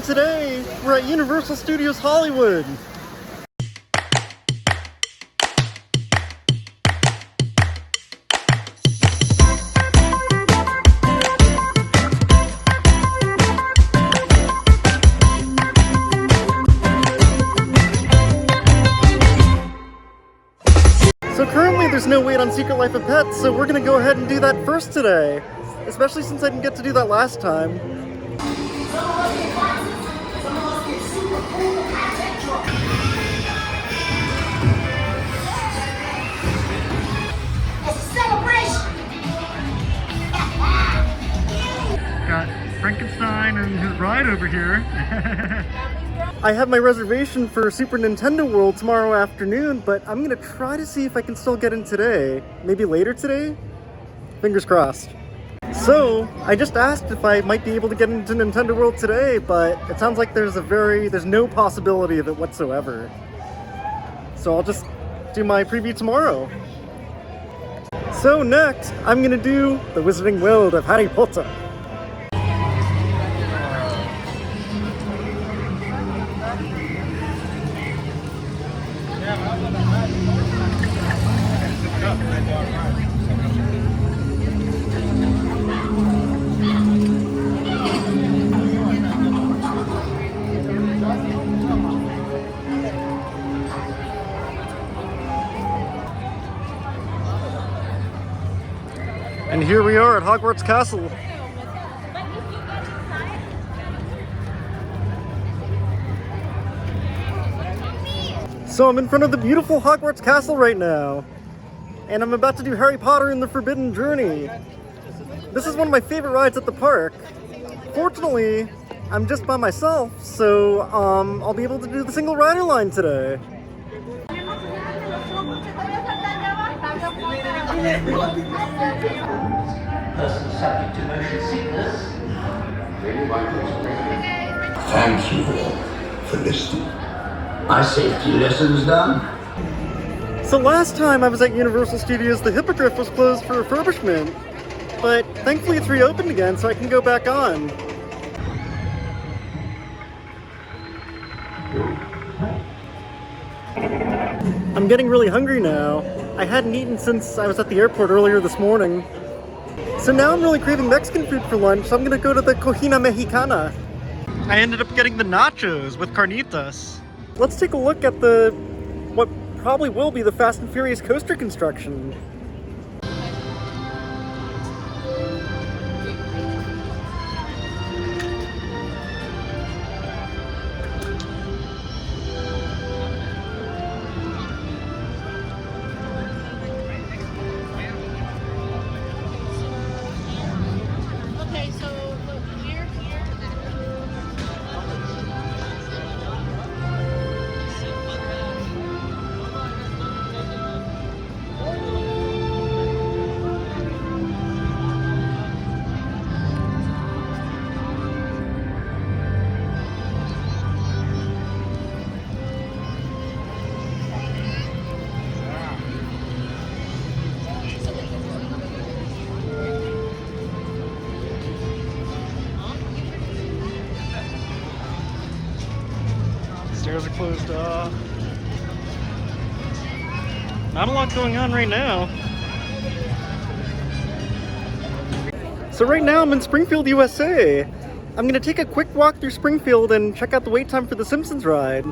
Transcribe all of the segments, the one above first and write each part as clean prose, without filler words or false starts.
And today, we're at Universal Studios Hollywood. So currently there's no wait on Secret Life of Pets, so we're gonna go ahead and do that first today. Especially since I didn't get to do that last time. Got Frankenstein and his ride over here. I have my reservation for Super Nintendo World tomorrow afternoon, but I'm gonna try to see if I can still get in today. Maybe later today? Fingers crossed. So, I just asked if I might be able to get into Nintendo World today, but it sounds like there's no possibility of it whatsoever. So I'll just do my preview tomorrow. So next, I'm gonna do the Wizarding World of Harry Potter. And here we are at Hogwarts Castle. So I'm in front of the beautiful Hogwarts Castle right now. And I'm about to do Harry Potter and the Forbidden Journey. This is one of my favorite rides at the park. Fortunately, I'm just by myself, so I'll be able to do the single rider line today. Person subject to motion sickness. Thank you for listening. My safety lessons done. So last time I was at Universal Studios, the Hippogriff was closed for refurbishment, but thankfully it's reopened again, so I can go back on. I'm getting really hungry now. I hadn't eaten since I was at the airport earlier this morning. So now I'm really craving Mexican food for lunch, so I'm gonna go to the Cocina Mexicana. I ended up getting the nachos with carnitas. Let's take a look at what probably will be the Fast and Furious coaster construction. Stairs are closed off. Not a lot going on right now. So right now I'm in Springfield, USA. I'm gonna take a quick walk through Springfield and check out the wait time for the Simpsons Ride.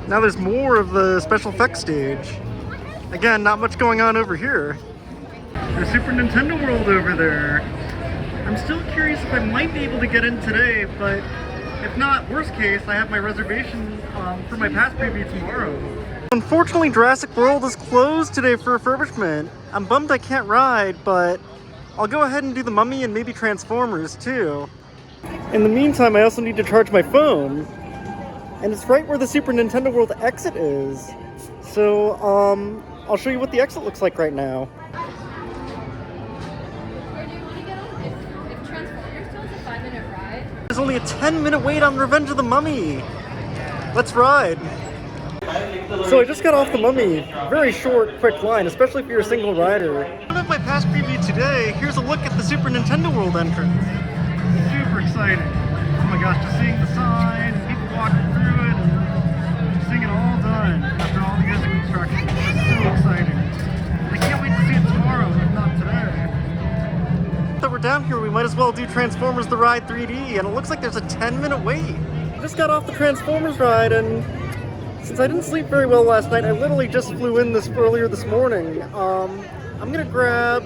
Now there's more of the special effects stage. Again, not much going on over here. There's Super Nintendo World over there. I'm still curious if I might be able to get in today, but if not, worst case, I have my reservation for my pass preview tomorrow. Unfortunately, Jurassic World is closed today for refurbishment. I'm bummed I can't ride, but I'll go ahead and do the Mummy and maybe Transformers too. In the meantime, I also need to charge my phone. And it's right where the Super Nintendo World exit is. So, I'll show you what the exit looks like right now. There's only a 10-minute wait on Revenge of the Mummy. Let's ride. So I just got off the Mummy. Very short, quick line, especially if you're a single rider. I don't have my pass preview today. Here's a look at the Super Nintendo World entrance. Super exciting. Oh my gosh, just seeing the sign, people walking through it, and just seeing it all done after all the years of construction. It's so exciting. I can't wait to see it tomorrow, if not today. Now that we're down here, we might as well do Transformers The Ride 3D, and it looks like there's a 10-minute wait. I just got off the Transformers ride, and since I didn't sleep very well last night, I literally just flew in earlier this morning. I'm gonna grab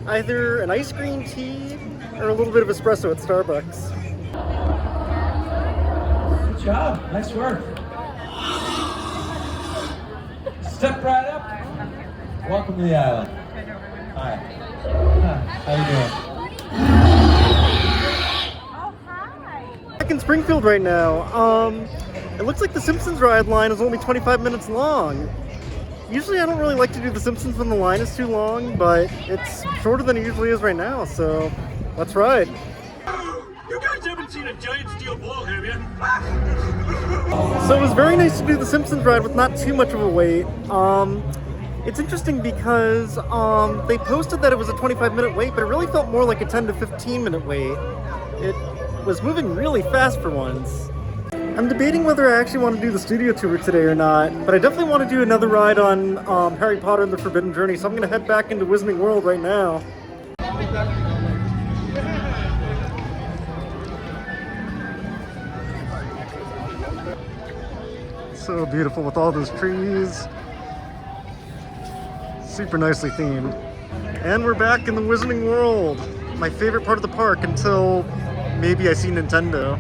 either an ice cream tea or a little bit of espresso at Starbucks. Good job. Nice work. Step right up. Welcome to the island. Hi. How you doing? Oh, hi. Back in Springfield right now. It looks like the Simpsons Ride line is only 25 minutes long. Usually I don't really like to do the Simpsons when the line is too long, but it's shorter than it usually is right now, so let's ride. You guys haven't seen a giant steel ball, have you? So it was very nice to do the Simpsons Ride with not too much of a wait. It's interesting because they posted that it was a 25-minute wait, but it really felt more like a 10 to 15-minute wait. It was moving really fast for once. I'm debating whether I actually want to do the studio tour today or not, but I definitely want to do another ride on Harry Potter and the Forbidden Journey, so I'm going to head back into Wizarding World right now. So beautiful with all those trees. Super nicely themed. And we're back in the Wizarding World. My favorite part of the park until maybe I see Nintendo.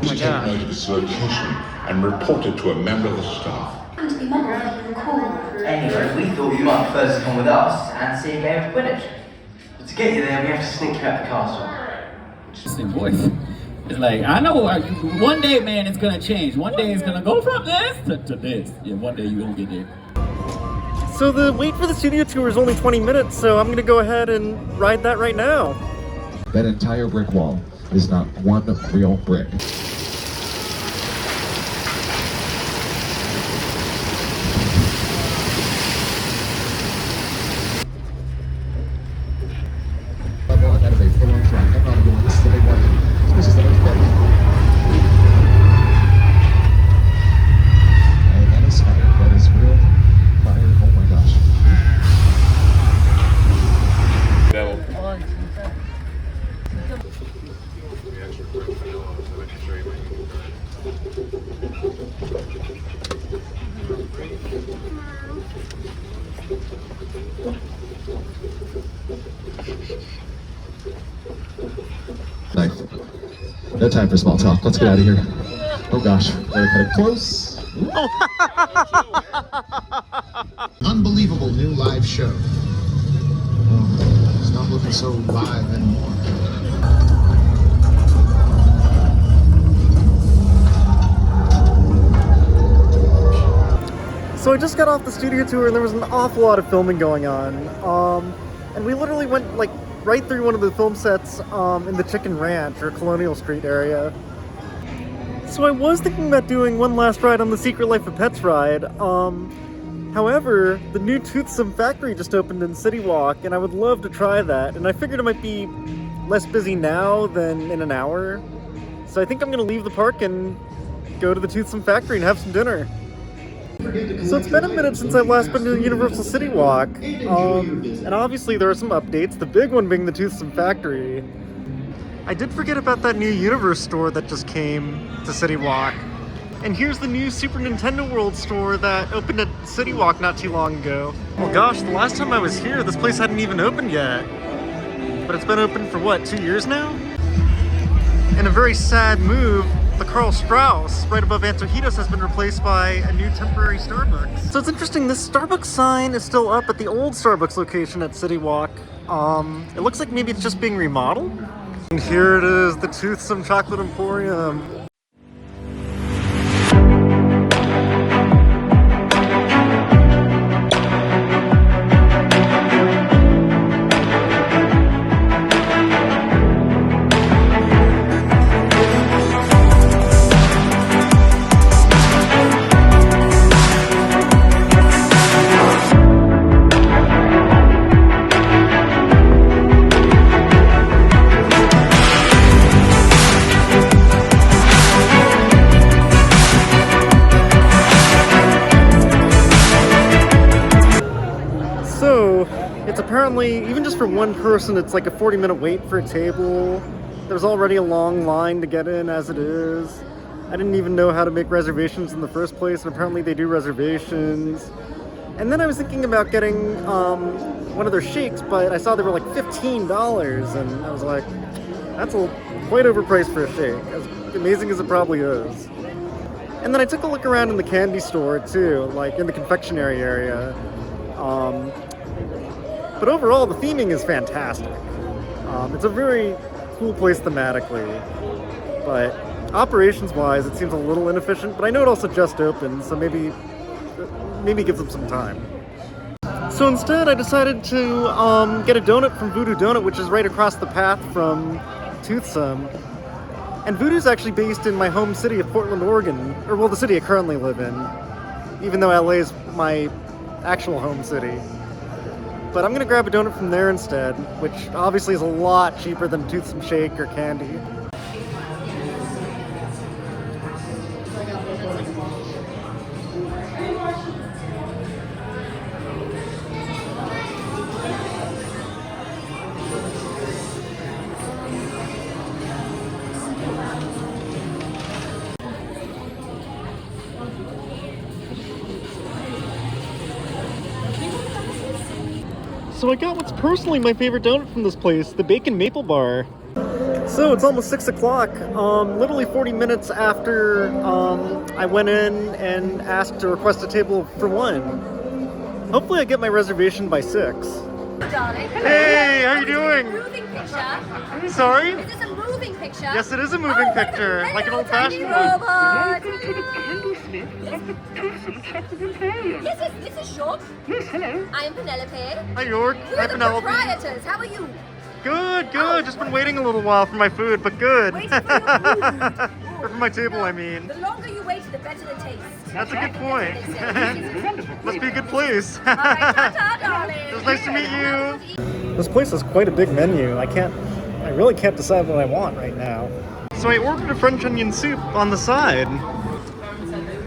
Take note of its location and report it to a member of the staff. Anyway, we thought you might prefer to come with us and see a game of Quidditch. But to get you there, we have to sneak you out the castle. Interesting voice. It's like, I know one day, man, it's gonna change. One day it's gonna go from this to this. Yeah, one day you won't get there. So the wait for the studio tour is only 20 minutes, so I'm going to go ahead and ride that right now. That entire brick wall is not one real brick. No time for small talk. Let's get out of here. Oh gosh, gotta cut it close. Unbelievable new live show. Oh, it's not looking so live anymore. So I just got off the studio tour and there was an awful lot of filming going on. And we literally went like right through one of the film sets in the Chicken Ranch or Colonial Street area. So I was thinking about doing one last ride on the Secret Life of Pets ride. However, the new Toothsome Factory just opened in Citywalk, and I would love to try that. And I figured it might be less busy now than in an hour. So I think I'm gonna leave the park and go to the Toothsome Factory and have some dinner. So it's been a minute since I've last been to Universal Citywalk, and obviously there are some updates, the big one being the Toothsome Factory. I did forget about that new Universe store that just came to Citywalk. And here's the new Super Nintendo World store that opened at Citywalk not too long ago. Oh gosh, the last time I was here, this place hadn't even opened yet. But it's been open for what, 2 years now? In a very sad move, the Carl Strauss right above Antojitos has been replaced by a new temporary Starbucks. So it's interesting, this Starbucks sign is still up at the old Starbucks location at Citywalk. It looks like maybe it's just being remodeled. And here it is, the Toothsome Chocolate Emporium. It's apparently, even just for one person, it's like a 40-minute wait for a table. There's already a long line to get in as it is. I didn't even know how to make reservations in the first place, and apparently they do reservations. And then I was thinking about getting one of their shakes, but I saw they were like $15, and I was like, that's quite overpriced for a shake, as amazing as it probably is. And then I took a look around in the candy store too, like in the confectionery area. But overall, the theming is fantastic. It's a very cool place thematically, but operations-wise, it seems a little inefficient, but I know it also just opened, so maybe give them some time. So instead, I decided to get a donut from Voodoo Donut, which is right across the path from Toothsome. And Voodoo's actually based in my home city of Portland, Oregon, or well, the city I currently live in, even though LA is my actual home city. But I'm gonna grab a donut from there instead, which obviously is a lot cheaper than Toothsome Shake or candy. So I got what's personally my favorite donut from this place, the Bacon Maple Bar. So it's almost 6 o'clock, literally 40 minutes after I went in and asked to request a table for 1. Hopefully I get my reservation by 6. Darling. Hey, how are you doing? Moving picture. Sorry? Is this a moving picture? Yes, it is a moving picture, like an old-fashioned one. Welcome to the candlesmith of the Toothsome Chocolate Emporium. Yes, this is York. Yes, hello. I am Penelope. Hi, York. You're Hi, the Penelope. proprietors. How are you? Good, good. Just been waiting a little while for my food, but good. Waiting for your food. Or for my table, I mean. The longer you wait, the better the taste. That's a good point. Must be a good place. All right, ta-ta, darling. It was nice to meet you. This place has quite a big menu. I really can't decide what I want right now. So I ordered a French onion soup on the side.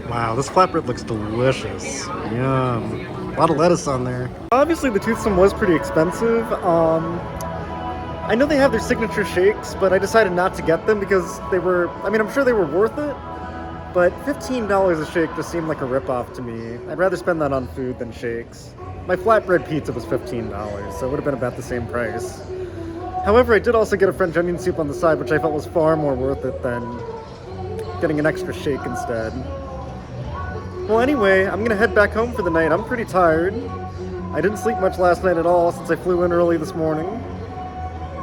Wow, this flatbread looks delicious. Yum. A lot of lettuce on there. Obviously the Toothsome was pretty expensive. I know they have their signature shakes, but I decided not to get them because I'm sure they were worth it, but $15 a shake just seemed like a ripoff to me. I'd rather spend that on food than shakes. My flatbread pizza was $15, so it would have been about the same price. However, I did also get a French onion soup on the side, which I felt was far more worth it than getting an extra shake instead. Well, anyway, I'm gonna head back home for the night. I'm pretty tired. I didn't sleep much last night at all since I flew in early this morning.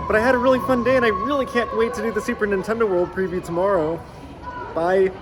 But I had a really fun day, and I really can't wait to do the Super Nintendo World preview tomorrow. Bye.